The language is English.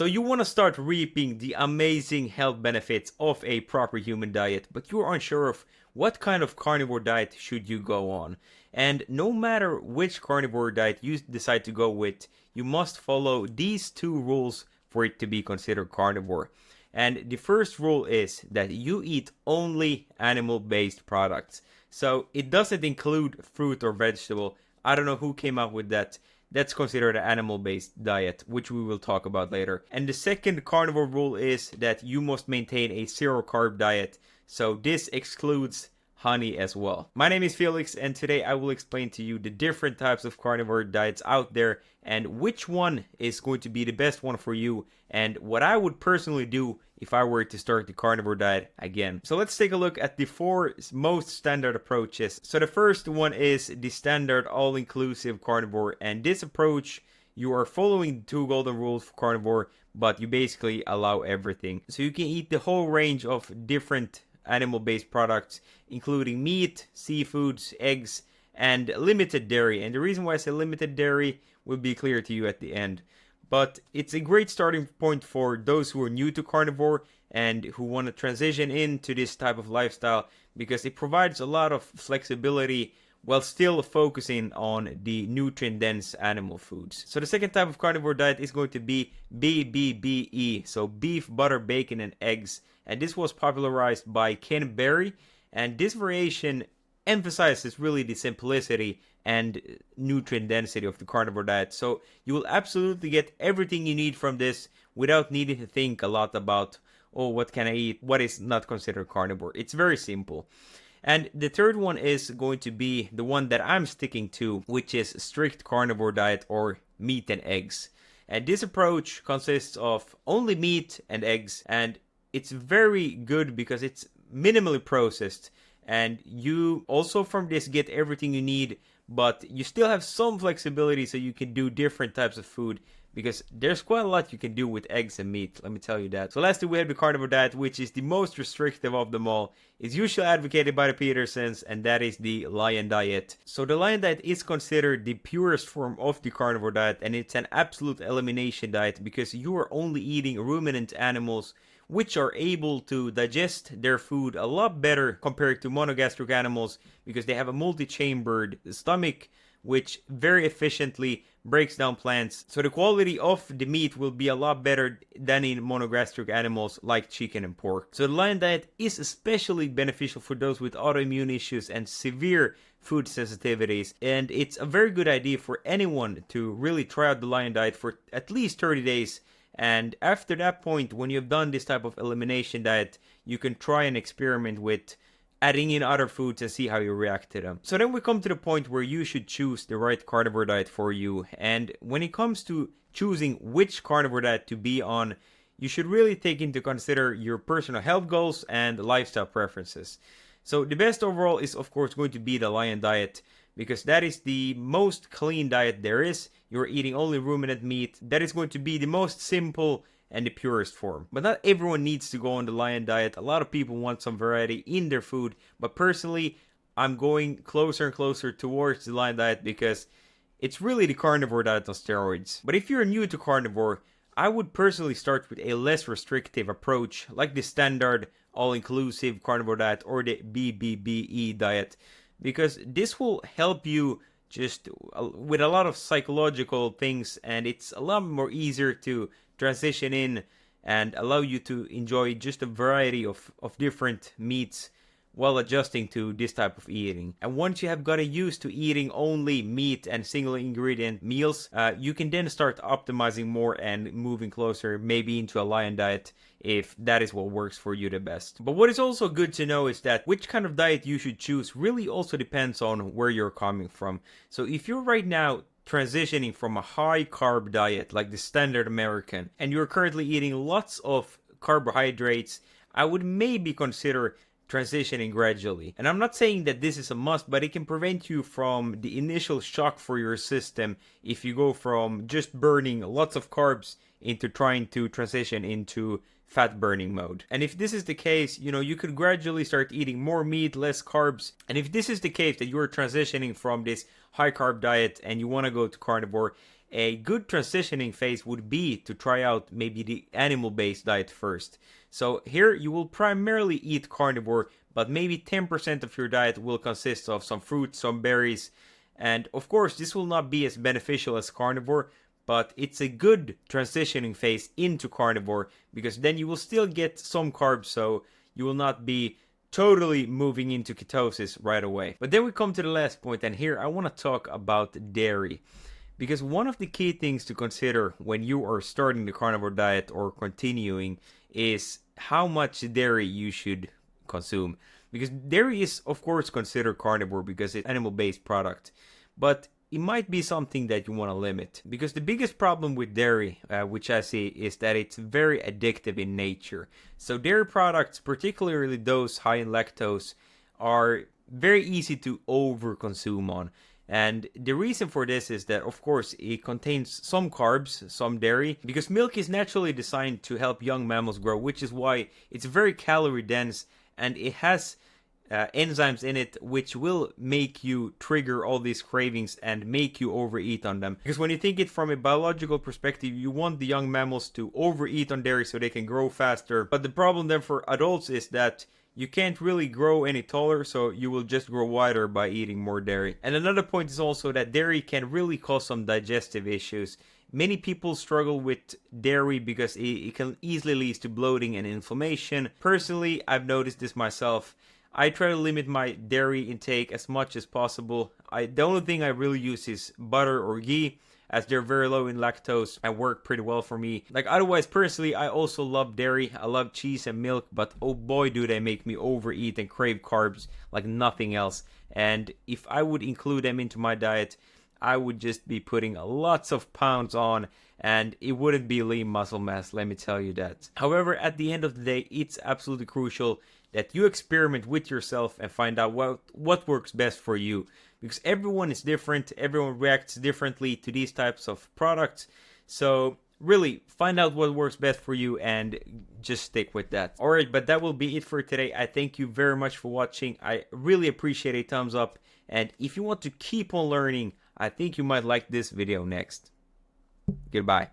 So you want to start reaping the amazing health benefits of a proper human diet, but you're unsure of what kind of carnivore diet should you go on. And no matter which carnivore diet you decide to go with, you must follow these two rules for it to be considered carnivore. And the first rule is that you eat only animal-based products. So it doesn't include fruit or vegetable. I don't know who came up with that. That's considered an animal-based diet, which we will talk about later. And the second carnivore rule is that you must maintain a zero-carb diet. So this excludes honey as well. My name is Felix, and today I will explain to you the different types of carnivore diets out there and which one is going to be the best one for you and what I would personally do if I were to start the carnivore diet again. So let's take a look at the four most standard approaches. So the first one is the standard all-inclusive carnivore, and this approach you are following the two golden rules for carnivore, but you basically allow everything. So you can eat the whole range of different animal-based products, including meat, seafoods, eggs, and limited dairy. And the reason why I say limited dairy will be clear to you at the end. But it's a great starting point for those who are new to carnivore and who want to transition into this type of lifestyle, because it provides a lot of flexibility while still focusing on the nutrient-dense animal foods. So the second type of carnivore diet is going to be BBBE, so beef, butter, bacon, and eggs. And this was popularized by Ken Berry, and this variation emphasizes really the simplicity and nutrient density of the carnivore diet. So you will absolutely get everything you need from this without needing to think a lot about, oh, what can I eat? What is not considered carnivore? It's very simple. And the third one is going to be the one that I'm sticking to, which is strict carnivore diet or meat and eggs. And this approach consists of only meat and eggs, and it's very good because it's minimally processed, and you also from this get everything you need, but you still have some flexibility so you can do different types of food, because there's quite a lot you can do with eggs and meat, let me tell you that. So lastly, we have the carnivore diet, which is the most restrictive of them all. It's usually advocated by the Petersons, and that is the lion diet. So the lion diet is considered the purest form of the carnivore diet, and it's an absolute elimination diet because you are only eating ruminant animals which are able to digest their food a lot better compared to monogastric animals, because they have a multi-chambered stomach which very efficiently breaks down plants. So the quality of the meat will be a lot better than in monogastric animals like chicken and pork. So the lion diet is especially beneficial for those with autoimmune issues and severe food sensitivities, and it's a very good idea for anyone to really try out the lion diet for at least 30 days. And after that point, when you've done this type of elimination diet, you can try and experiment with adding in other foods and see how you react to them. So then we come to the point where you should choose the right carnivore diet for you. And when it comes to choosing which carnivore diet to be on, you should really take into consider your personal health goals and lifestyle preferences. So the best overall is of course going to be the lion diet, because that is the most clean diet there is. You're eating only ruminant meat. That is going to be the most simple and the purest form. But not everyone needs to go on the lion diet. A lot of people want some variety in their food. But personally, I'm going closer and closer towards the lion diet because it's really the carnivore diet on steroids. But if you're new to carnivore, I would personally start with a less restrictive approach, like the standard all-inclusive carnivore diet or the BBBE diet, because this will help you just with a lot of psychological things, and it's a lot more easier to transition in and allow you to enjoy just a variety of different meats while adjusting to this type of eating. And once you have gotten used to eating only meat and single ingredient meals, you can then start optimizing more and moving closer maybe into a lion diet if that is what works for you the best. But what is also good to know is that which kind of diet you should choose really also depends on where you're coming from. So if you're right now transitioning from a high carb diet like the standard American, and you're currently eating lots of carbohydrates, I would maybe consider transitioning gradually. And I'm not saying that this is a must, but it can prevent you from the initial shock for your system if you go from just burning lots of carbs into trying to transition into fat burning mode. And if this is the case, you could gradually start eating more meat, less carbs. And if this is the case that you're transitioning from this high carb diet and you want to go to carnivore, a good transitioning phase would be to try out maybe the animal-based diet first. So here you will primarily eat carnivore, but maybe 10% of your diet will consist of some fruits, some berries, and of course this will not be as beneficial as carnivore, but it's a good transitioning phase into carnivore, because then you will still get some carbs, so you will not be totally moving into ketosis right away. But then we come to the last point, and here I want to talk about dairy. Because one of the key things to consider when you are starting the carnivore diet or continuing is how much dairy you should consume. Because dairy is of course considered carnivore because it's an animal-based product. But it might be something that you want to limit. Because the biggest problem with dairy, which I see, is that it's very addictive in nature. So dairy products, particularly those high in lactose, are very easy to overconsume on. And the reason for this is that, of course, it contains some carbs, some dairy, because milk is naturally designed to help young mammals grow, which is why it's very calorie dense, and it has enzymes in it which will make you trigger all these cravings and make you overeat on them. Because when you think it from a biological perspective, you want the young mammals to overeat on dairy so they can grow faster. But the problem then for adults is that you can't really grow any taller, so you will just grow wider by eating more dairy. And another point is also that dairy can really cause some digestive issues. Many people struggle with dairy because it can easily lead to bloating and inflammation. Personally, I've noticed this myself. I try to limit my dairy intake as much as possible. The only thing I really use is butter or ghee, as they're very low in lactose and work pretty well for me. Like otherwise, personally, I also love dairy. I love cheese and milk, but oh boy do they make me overeat and crave carbs like nothing else. And if I would include them into my diet, I would just be putting lots of pounds on, and it wouldn't be lean muscle mass, let me tell you that. However, at the end of the day, it's absolutely crucial that you experiment with yourself and find out what works best for you. Because everyone is different, everyone reacts differently to these types of products. So really, find out what works best for you and just stick with that. Alright, but that will be it for today. I thank you very much for watching. I really appreciate a thumbs up. And if you want to keep on learning, I think you might like this video next. Goodbye.